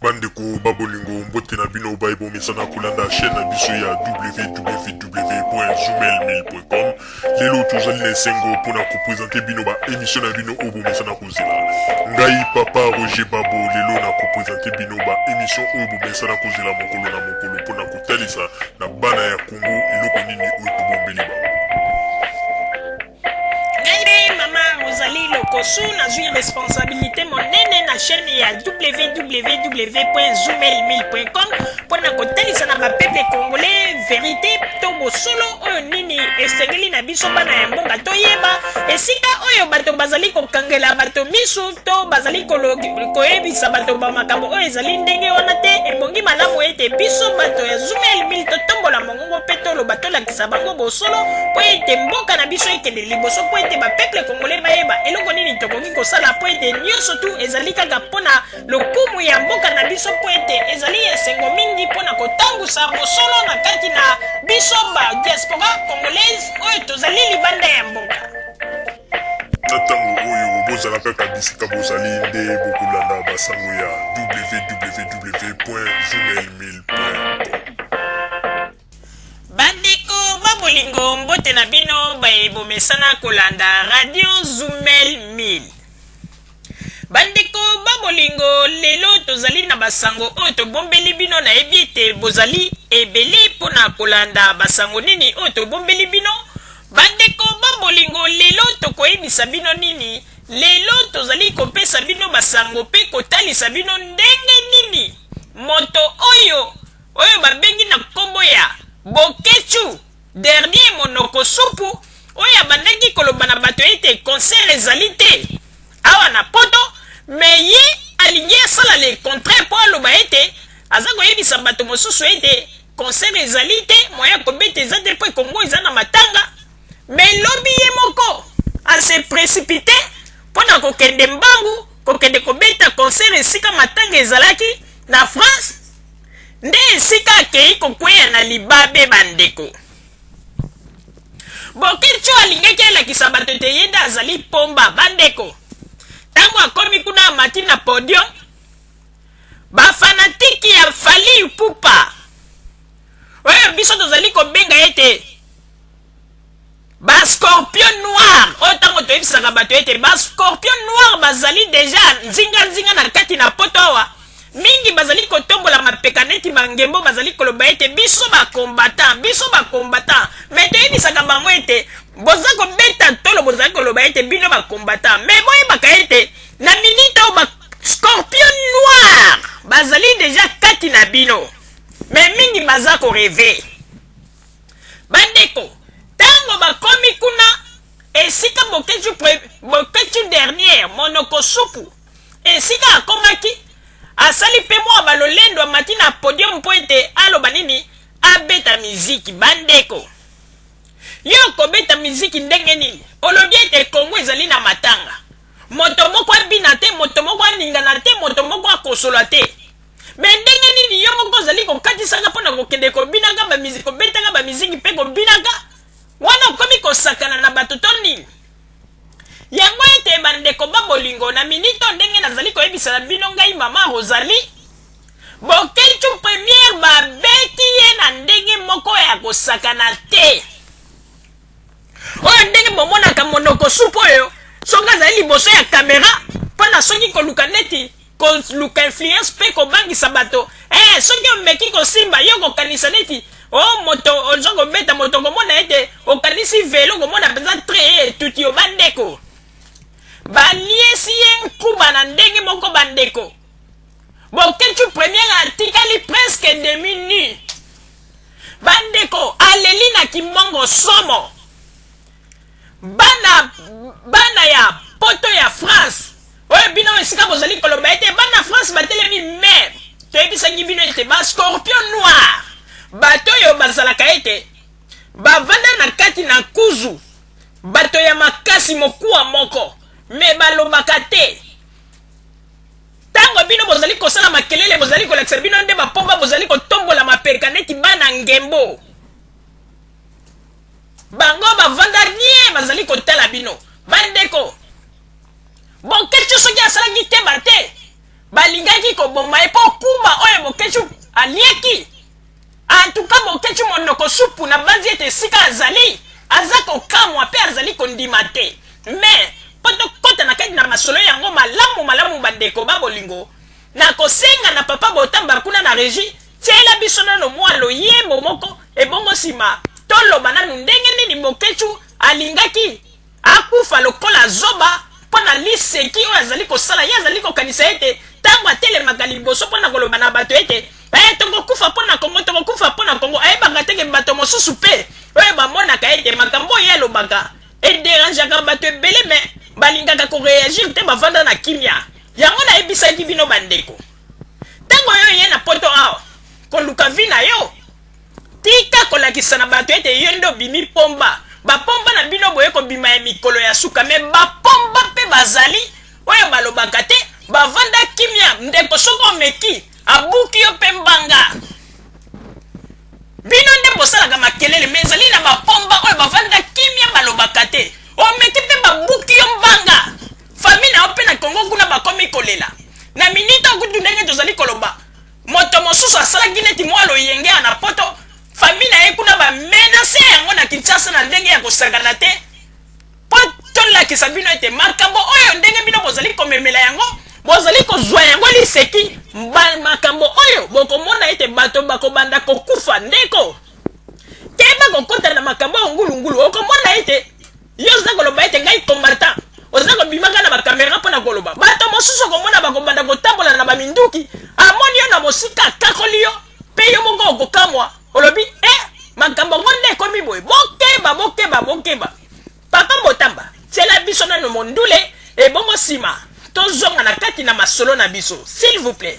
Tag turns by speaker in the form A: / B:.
A: Bandeko babolingo mbote na bino baibo misana kulanda chaîne na biso ya www.zoomel1000.com. Lelo tozali na esengo mpona kopresente bino ba émission na bino oyo bomesana kozela. Ngai papa Roger Babo lelo na kopresente bino ba émission oyo bomesana kozela mokolo na mokolo mpona kotalisa na bana ya Congo eloko nini oyo tobombeli bango.
B: Ozali lokosu nazwi responsabilité monene na chaîne ya www.zoomel1000.com mpona kotalisa na bapeple congolais vérité to bosolo oyo nini esengeli na biso bana ya mboka toyeba esika oyo bato bazali kokangela bato misu to bazali koyebisa bato bamakambo oyo ezali ndenge wana te ebongi malamu ete biso bato ya Zoomel 1000 totombola mongongo mpe toloba tolakisa bango bosolo mpo ete mboka na biso ekende liboso mpo ete bapeple congolais bayeba eloko nini tokoki kosala mpo ete nyonso tu ezali kaka mpona lokumu ya mboka na biso mpo ete ezali esengo mingi mpona kotambusa bosolo na kati na biso ba diaspora congolaise oyo tozali libanda ya mboka.
A: Na ntango oyo bozala kaka bisika bozali nde bokolanda basango ya www.zoomel1000.com.
B: Bandeko babolingo mbote na bino baebomesana kolanda radio Zoomel 1000. Bandeko babolingo lelo tozali na basango oyo tobombeli bino na yebi ete bozali ebele mpona kolanda basango nini oyo tobombeli bino. Bandeko babolingo lelo tokoyebisa bino nini, lelo tozali kopesa bino basango mpe kotalisa bino ndenge nini moto oyo babengi na kombo ya Bokechu dernier monoko supu oyo abandaki koloba na bato ete concert ezali te awa na poto, me ye alingi asala le contraire mpo aloba ete aza koyebisa bato mosusu ete concert ezali te, moya kobeta eza te mpo ekongo eza na matanga. Me lobi ye moko ase précipité mpona kokende mbangu kokende kobeta concert esika matanga ezalaki na France nde esika akei kokweya na libabe bandeko. Bokechu alingaki alakisa bato ete ye nde azali pomba bandeko. Ntango akomi kuna amati na podium bafanatiki ya Fally Ipupa oyo biso tozali kobenga ete ba scorpion noir oyo ntango toyebisaka bato ete ba scorpion noir bazali deja nzinga na kati na poto awa mingi bazali kotombola mapeka neti mangembo bazali koloba ete biso bakombatant me toyebisaka bango ete boza kobeta tolo bozali koloba ete bino bakombatant me boyebaka ete na minute oyo ba scorpion noir bazali deja kati na bino me mingi baza koreve. Bandeko tango bakomi kuna esika Bokechu dernier monoko supu esika akomaki asali pe mwa balolendo amati na podium mpo ete aloba nini abeta miziki. Bandeko yo kobeta miziki ndenge nini olobi ete Kongo ezali na matanga, moto moko abina te, moto moko aningana te, moto moko akosola te, me ndenge nini yo moko ozali kokatisaka mpona kokende kobinaka bamiziki kobetaka bamiziki mpe kobinaka wana okomi kosakana na bato to nini. Yango ete bandeko babolingo na minito ndenge nazali koyebisa na bino ngai mama Rosalie Bokechu premiere babeti ye na ndenge moko ya kosakana te oyo ndenge bomonaka monoko supu oyo soki azali liboso ya kamera mpona soki koluka neti koluka influence mpe kobangisa bato soki omeki kosimba yo kokanisa neti moto oza kobeta moto komona ete okanisi velo komona mpenza tre etuti yo. Bandeko baliesi ye nkuba na ndenge moko bandeko. Bokechu premiere atikali presque demi nu bandeko aleli na kimongo somo bana ya poto ya France oyo bino esika bozali koloba ete bana France batelemi me toyebisaki bino ete ba scorpion noir bato oyo bazalaka ete bavanda na kati na kuzu bato ya makasi mokuwa moko me balobaka te. Tango bino bozali kosala makelele bozali kolakisa bino nde bapomba bozali kotombola maperika neti bana ngembo bango bavanda rien bazali kotala bino. Bandeko Bokechu soki asalaki te bate balingaki koboma epo Bokechu alieki. En tout cas Bokechu monoko supu na bazi ete sika azali azako kamwa pe azali kondima te. Mais poto kota na kati na masolo yango malamu bandeko babolingo na kosenga na papa Botamba kuna na régie tiela biso nano mwalo ye momoko ebongo sima toloba nanu ndenge nini Bokechu alingaki akufa lokola zoba pona liseki oyo azali kosala ye azali kokanisa ete ntango atelemaka liboso mpona koloba na bato ete tokokufa mpona kongo tokokufa mpona kongo ayebaka teke bato mosusu mpe oyo bamonaka ete makambo oyo alobaka ederangeaka bato ebele me balingaka koreagir te bavanda na kimia yango nayebisaki bino bandeko ntango oyo ye na poto awa koluka vi na yo tika kolakisa na bato ete yo nde obimi pomba bapomba na bino boye kobima ya mikolo ya suka me bapomba mpe bazali oyo balobaka te bavanda kimia ndeko soko omeki abuki yo mpe mbanga bino nde bosalaka makelele me ezali na bapomba oyo bavanda kimia balobaka te omeki mpe babuki yo mbanga fami na yo mpe na kongo kuna bakomi kolela na minita okutu ndenge tozali koloba moto mosusu asalaki neti mwa loyenge ya na poto fami na ye kuna bamenase yango na Kinshasa na ndenge ya kosangana te po tolakisa bino ete makambo oyo ndenge bino bozali komemela yango bozali kozwa yango liseki makambo oyo bokomona ete bato bakobanda kokufa ndeko keba kokota na makambo ya ngulungulu okomona ete yo oza koloba ete ngai combattant oza kobimaka na bakamera mpona koloba bato mosusu okomona bakobanda kotambola na baminduki amoni yo na mosika akakoli yo mpe yo moko okokamwa olobi makambo ngo nde ekomi boye bokeba papa Botamba tiela biso nano mondule ebongo nsima tozonga na kati na masolo na biso s'il vous plaît.